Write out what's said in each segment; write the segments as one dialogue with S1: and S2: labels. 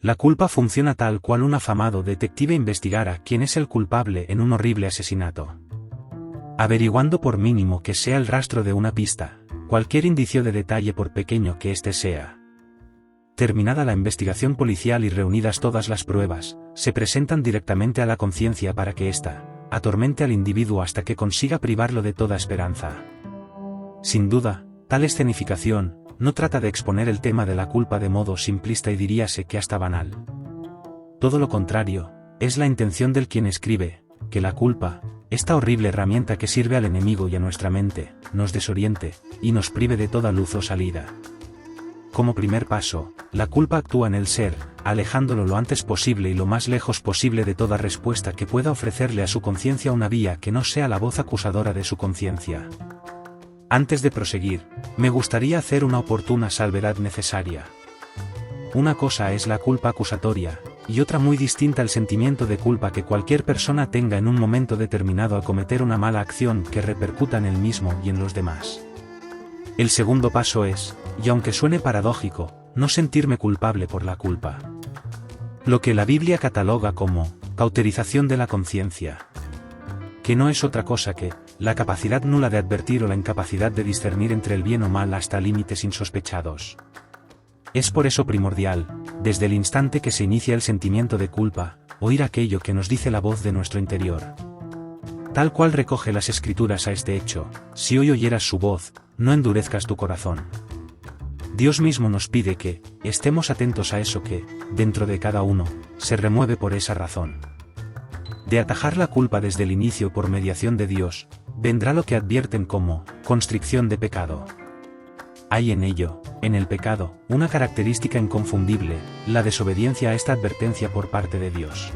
S1: La culpa funciona tal cual un afamado detective investigara quién es el culpable en un horrible asesinato. Averiguando por mínimo que sea el rastro de una pista, cualquier indicio de detalle por pequeño que éste sea. Terminada la investigación policial y reunidas todas las pruebas, se presentan directamente a la conciencia para que ésta atormente al individuo hasta que consiga privarlo de toda esperanza. Sin duda, tal escenificación no trata de exponer el tema de la culpa de modo simplista y diríase que hasta banal. Todo lo contrario, es la intención del quien escribe, que la culpa, esta horrible herramienta que sirve al enemigo y a nuestra mente, nos desoriente, y nos prive de toda luz o salida. Como primer paso, la culpa actúa en el ser, alejándolo lo antes posible y lo más lejos posible de toda respuesta que pueda ofrecerle a su conciencia una vía que no sea la voz acusadora de su conciencia. Antes de proseguir, me gustaría hacer una oportuna salvedad necesaria. Una cosa es la culpa acusatoria, y otra muy distinta el sentimiento de culpa que cualquier persona tenga en un momento determinado al cometer una mala acción que repercuta en él mismo y en los demás. El segundo paso es, y aunque suene paradójico, no sentirme culpable por la culpa. Lo que la Biblia cataloga como cauterización de la conciencia. Que no es otra cosa que la capacidad nula de advertir o la incapacidad de discernir entre el bien o mal hasta límites insospechados. Es por eso primordial, desde el instante que se inicia el sentimiento de culpa, oír aquello que nos dice la voz de nuestro interior. Tal cual recoge las Escrituras a este hecho, si hoy oyeras su voz, no endurezcas tu corazón. Dios mismo nos pide que estemos atentos a eso que, dentro de cada uno, se remueve por esa razón. De atajar la culpa desde el inicio por mediación de Dios, vendrá lo que advierten como constricción de pecado. Hay en ello, en el pecado, una característica inconfundible, la desobediencia a esta advertencia por parte de Dios.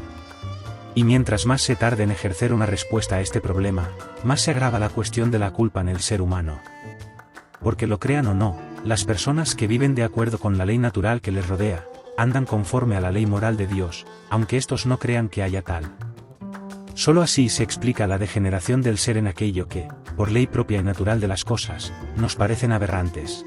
S1: Y mientras más se tarde en ejercer una respuesta a este problema, más se agrava la cuestión de la culpa en el ser humano. Porque lo crean o no, las personas que viven de acuerdo con la ley natural que les rodea, andan conforme a la ley moral de Dios, aunque estos no crean que haya tal. Solo así se explica la degeneración del ser en aquello que, por ley propia y natural de las cosas, nos parecen aberrantes.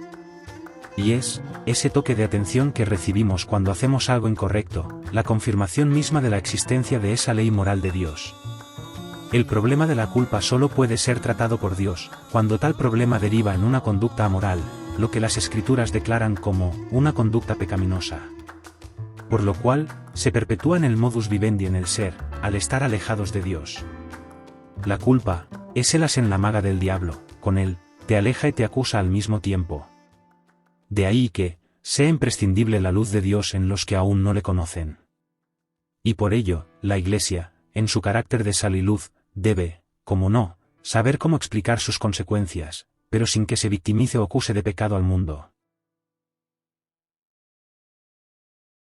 S1: Y es ese toque de atención que recibimos cuando hacemos algo incorrecto, la confirmación misma de la existencia de esa ley moral de Dios. El problema de la culpa solo puede ser tratado por Dios, cuando tal problema deriva en una conducta amoral, lo que las Escrituras declaran como una conducta pecaminosa. Por lo cual, se perpetúa en el modus vivendi en el ser, al estar alejados de Dios. La culpa es el as en la maga del diablo, con él, te aleja y te acusa al mismo tiempo. De ahí que sea imprescindible la luz de Dios en los que aún no le conocen. Y por ello, la Iglesia, en su carácter de sal y luz, debe, como no, saber cómo explicar sus consecuencias, pero sin que se victimice o acuse de pecado al mundo.